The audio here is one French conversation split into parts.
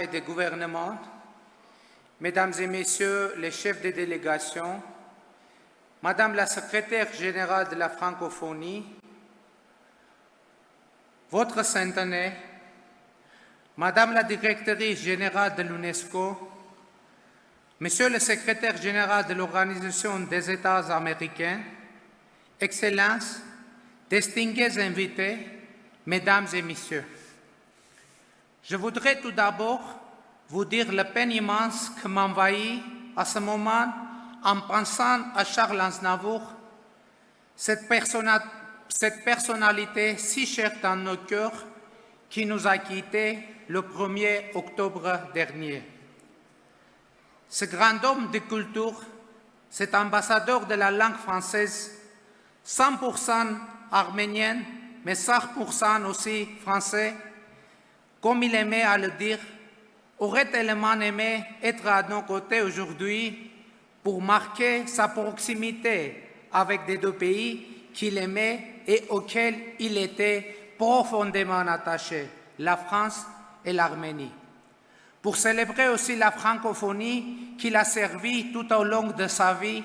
et des gouvernements, Mesdames et Messieurs les chefs de délégation, Madame la secrétaire générale de la francophonie, Votre Sainteté, Madame la directrice générale de l'UNESCO, Monsieur le secrétaire général de l'Organisation des États américains, Excellences, distingués invités, Mesdames et Messieurs, je voudrais tout d'abord vous dire la peine immense que m'envahit à ce moment en pensant à Charles Aznavour, cette personnalité si chère dans nos cœurs qui nous a quittés le 1er octobre dernier. Ce grand homme de culture, cet ambassadeur de la langue française, 100% arménien, mais 100% aussi français, comme il aimait à le dire, aurait tellement aimé être à nos côtés aujourd'hui pour marquer sa proximité avec les deux pays qu'il aimait et auxquels il était profondément attaché, la France et l'Arménie. Pour célébrer aussi la francophonie qu'il a servi tout au long de sa vie,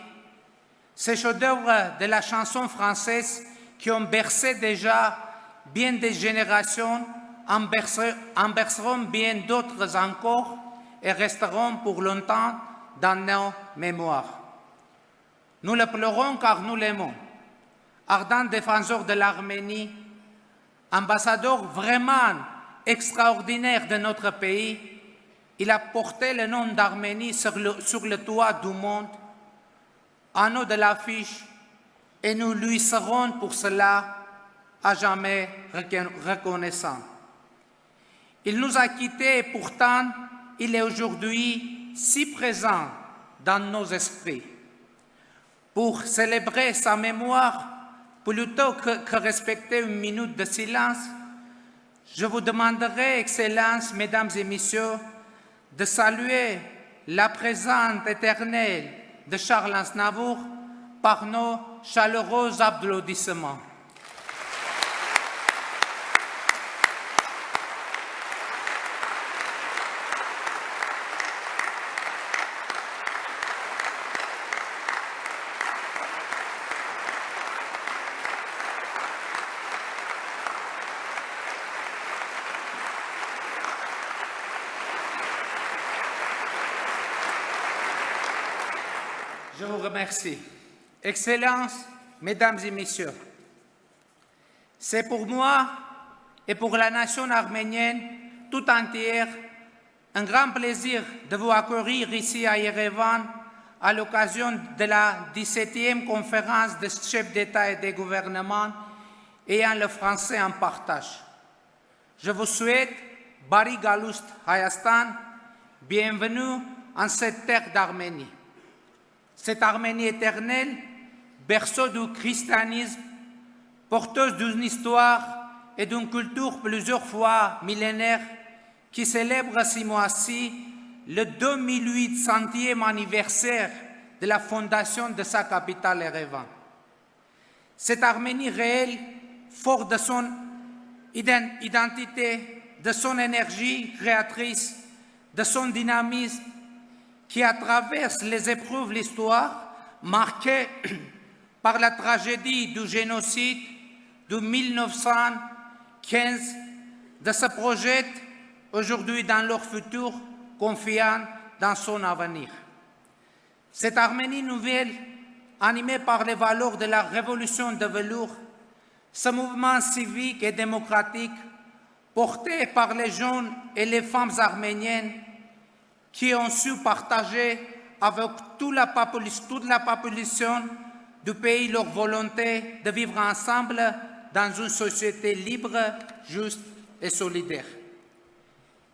ces chefs-d'œuvre de la chanson française qui ont bercé déjà bien des générations en berceront bien d'autres encore et resteront pour longtemps dans nos mémoires. Nous le pleurons car nous l'aimons. Ardent défenseur de l'Arménie, ambassadeur vraiment extraordinaire de notre pays, il a porté le nom d'Arménie sur le toit du monde, en haut de l'affiche, et nous lui serons pour cela à jamais reconnaissants. Il nous a quittés et pourtant, il est aujourd'hui si présent dans nos esprits. Pour célébrer sa mémoire, plutôt que respecter une minute de silence, je vous demanderai, Excellences, Mesdames et Messieurs, de saluer la présence éternelle de Charles Aznavour par nos chaleureux applaudissements. Je vous remercie. Excellences, Mesdames et Messieurs, c'est pour moi et pour la nation arménienne tout entière un grand plaisir de vous accueillir ici à Yerevan à l'occasion de la 17e conférence des chefs d'État et de gouvernement ayant le français en partage. Je vous souhaite Bari Galust Hayastan, bienvenue en cette terre d'Arménie. Cette Arménie éternelle, berceau du christianisme, porteuse d'une histoire et d'une culture plusieurs fois millénaire, qui célèbre ce mois-ci le 2800e anniversaire de la fondation de sa capitale Yerevan. Cette Arménie réelle, forte de son identité, de son énergie créatrice, de son dynamisme, qui traverse les épreuves de l'histoire, marquée par la tragédie du génocide de 1915, de se projette aujourd'hui dans leur futur, confiant dans son avenir. Cette Arménie nouvelle, animée par les valeurs de la révolution de velours, ce mouvement civique et démocratique, porté par les jeunes et les femmes arméniennes, qui ont su partager avec toute la population du pays leur volonté de vivre ensemble dans une société libre, juste et solidaire.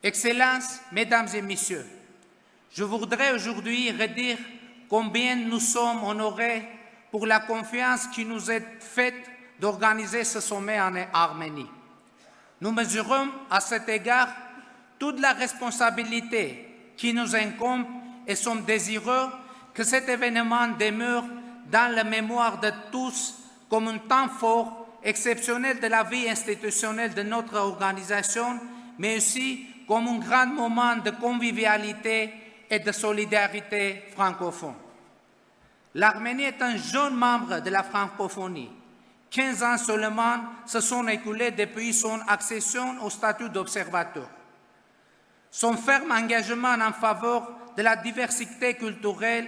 Excellences, Mesdames et Messieurs, je voudrais aujourd'hui redire combien nous sommes honorés pour la confiance qui nous est faite d'organiser ce sommet en Arménie. Nous mesurons à cet égard toute la responsabilité qui nous incombe et sommes désireux que cet événement demeure dans la mémoire de tous comme un temps fort, exceptionnel de la vie institutionnelle de notre organisation, mais aussi comme un grand moment de convivialité et de solidarité francophone. L'Arménie est un jeune membre de la francophonie. 15 ans seulement se sont écoulés depuis son accession au statut d'observateur. Son ferme engagement en faveur de la diversité culturelle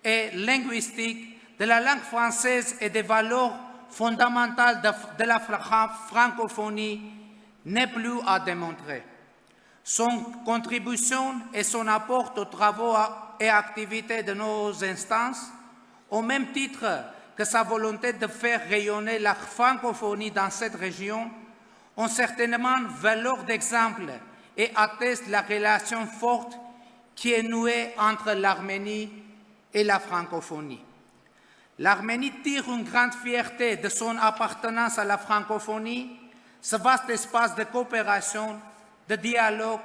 et linguistique, de la langue française et des valeurs fondamentales de la francophonie n'est plus à démontrer. Son contribution et son apport aux travaux et activités de nos instances, au même titre que sa volonté de faire rayonner la francophonie dans cette région, ont certainement valeur d'exemple et attestent la relation forte qui est nouée entre l'Arménie et la francophonie. L'Arménie tire une grande fierté de son appartenance à la francophonie, ce vaste espace de coopération, de dialogue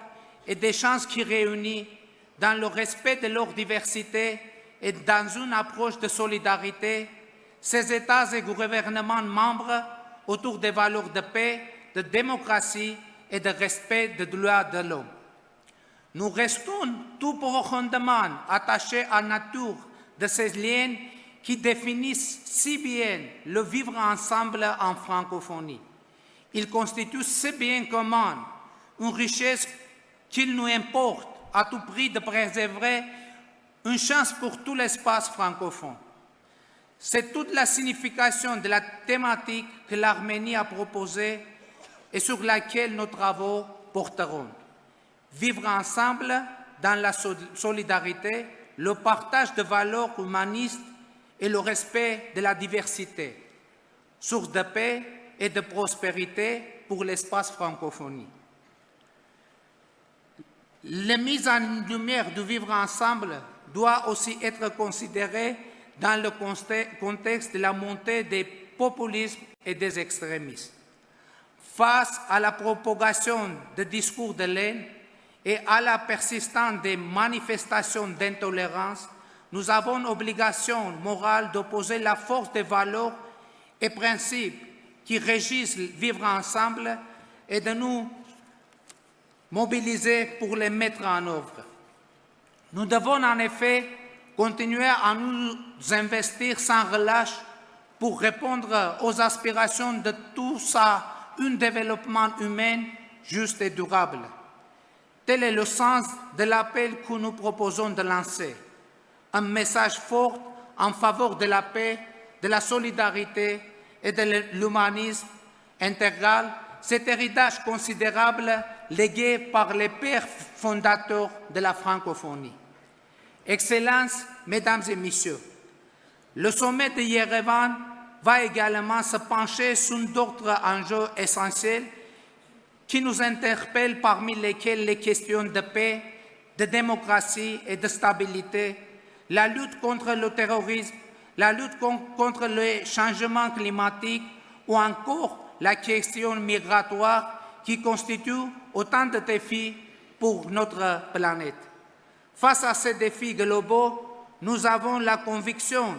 et d'échange qui réunit, dans le respect de leur diversité et dans une approche de solidarité, ces États et gouvernements membres autour des valeurs de paix, de démocratie et de respect des droits de l'homme. Nous restons tout profondément attachés à la nature de ces liens qui définissent si bien le vivre ensemble en francophonie. Ils constituent ce bien commun, une richesse qu'il nous importe à tout prix de préserver, une chance pour tout l'espace francophone. C'est toute la signification de la thématique que l'Arménie a proposée et sur laquelle nos travaux porteront. Vivre ensemble dans la solidarité, le partage de valeurs humanistes et le respect de la diversité, source de paix et de prospérité pour l'espace francophonie. La mise en lumière du vivre ensemble doit aussi être considérée dans le contexte de la montée des populismes et des extrémismes. Face à la propagation de discours de haine et à la persistance des manifestations d'intolérance, nous avons l'obligation morale d'opposer la force des valeurs et principes qui régissent le vivre ensemble et de nous mobiliser pour les mettre en œuvre. Nous devons en effet continuer à nous investir sans relâche pour répondre aux aspirations de tous à un développement humain juste et durable. Tel est le sens de l'appel que nous proposons de lancer. Un message fort en faveur de la paix, de la solidarité et de l'humanisme intégral, cet héritage considérable légué par les pères fondateurs de la francophonie. Excellences, Mesdames et Messieurs, le sommet de Yerevan va également se pencher sur d'autres enjeux essentiels qui nous interpellent, parmi lesquels les questions de paix, de démocratie et de stabilité, la lutte contre le terrorisme, la lutte contre le changement climatique ou encore la question migratoire qui constitue autant de défis pour notre planète. Face à ces défis globaux, nous avons la conviction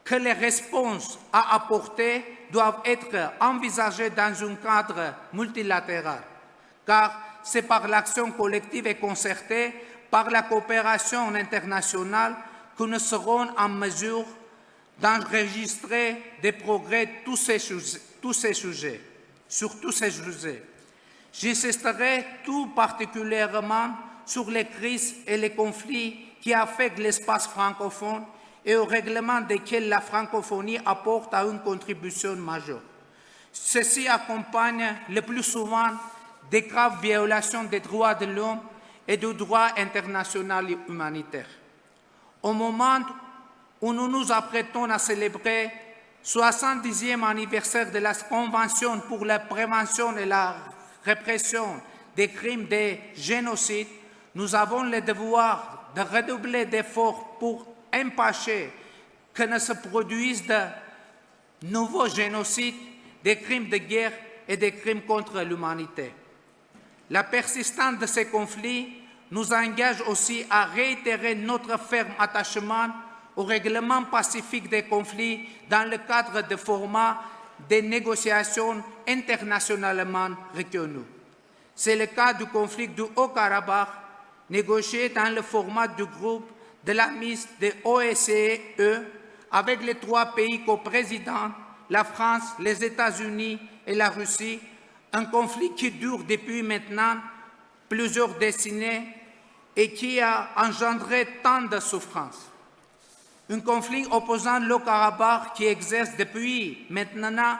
que les réponses à apporter doivent être envisagées dans un cadre multilatéral, car c'est par l'action collective et concertée, par la coopération internationale, que nous serons en mesure d'enregistrer des progrès sur tous ces sujets. J'insisterai tout particulièrement sur les crises et les conflits qui affectent l'espace francophone et au règlement desquels la francophonie apporte une contribution majeure. Ceci accompagne le plus souvent des graves violations des droits de l'homme et du droit international humanitaire. Au moment où nous nous apprêtons à célébrer le 70e anniversaire de la Convention pour la prévention et la répression des crimes de génocide, nous avons le devoir de redoubler d'efforts pour empêcher que ne se produisent de nouveaux génocides, des crimes de guerre et des crimes contre l'humanité. La persistance de ces conflits nous engage aussi à réitérer notre ferme attachement au règlement pacifique des conflits dans le cadre de formats des négociations internationalement reconnues. C'est le cas du conflit du Haut-Karabakh, négocié dans le format du groupe de la mise de OSCE avec les 3 pays coprésidents, la France, les États-Unis et la Russie, un conflit qui dure depuis maintenant plusieurs décennies et qui a engendré tant de souffrances. Un conflit opposant le Karabakh qui exerce depuis maintenant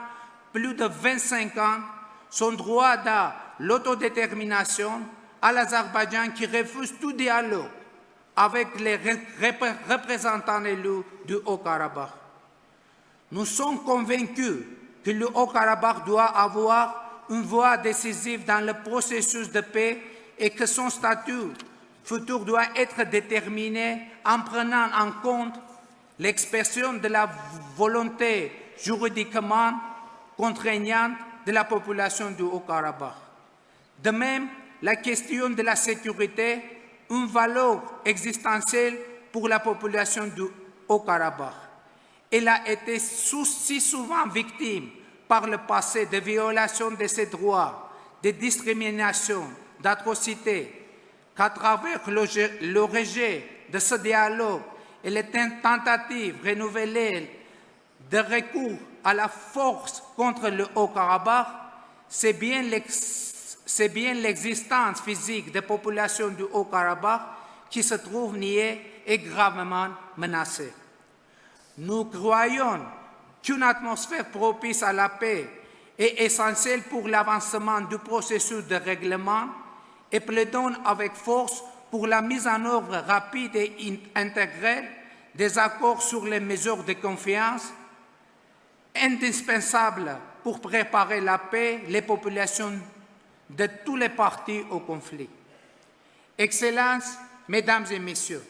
plus de 25 ans son droit à l'autodétermination à l'Azerbaïdjan qui refuse tout dialogue avec les représentants élus du Haut-Karabakh. Nous sommes convaincus que le Haut-Karabakh doit avoir une voix décisive dans le processus de paix et que son statut futur doit être déterminé en prenant en compte l'expression de la volonté juridiquement contraignante de la population du Haut-Karabakh. De même, la question de la sécurité, une valeur existentielle pour la population du Haut-Karabakh. Elle a été si souvent victime par le passé de violations de ses droits, de discriminations, d'atrocités, qu'à travers le rejet de ce dialogue et les tentatives renouvelées de recours à la force contre le Haut-Karabakh, c'est bien l'existence physique des populations du Haut-Karabakh qui se trouve niée et gravement menacée. Nous croyons qu'une atmosphère propice à la paix est essentielle pour l'avancement du processus de règlement et plaidons avec force pour la mise en œuvre rapide et intégrée des accords sur les mesures de confiance indispensables pour préparer la paix, les populations de tous les parties au conflit. Excellences, Mesdames et Messieurs,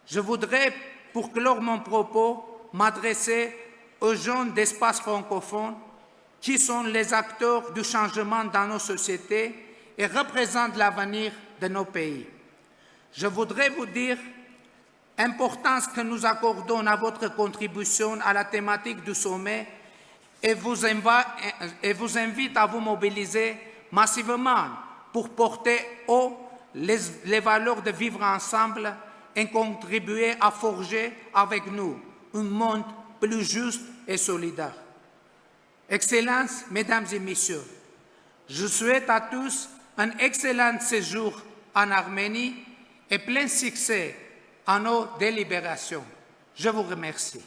je voudrais, pour clore mon propos, m'adresser aux jeunes d'espace francophone qui sont les acteurs du changement dans nos sociétés et représentent l'avenir de nos pays. Je voudrais vous dire l'importance que nous accordons à votre contribution à la thématique du sommet et vous invite à vous mobiliser massivement pour porter haut les valeurs de vivre ensemble et contribuer à forger avec nous un monde plus juste et solidaire. Excellences, Mesdames et Messieurs, je souhaite à tous un excellent séjour en Arménie et plein succès à nos délibérations. Je vous remercie.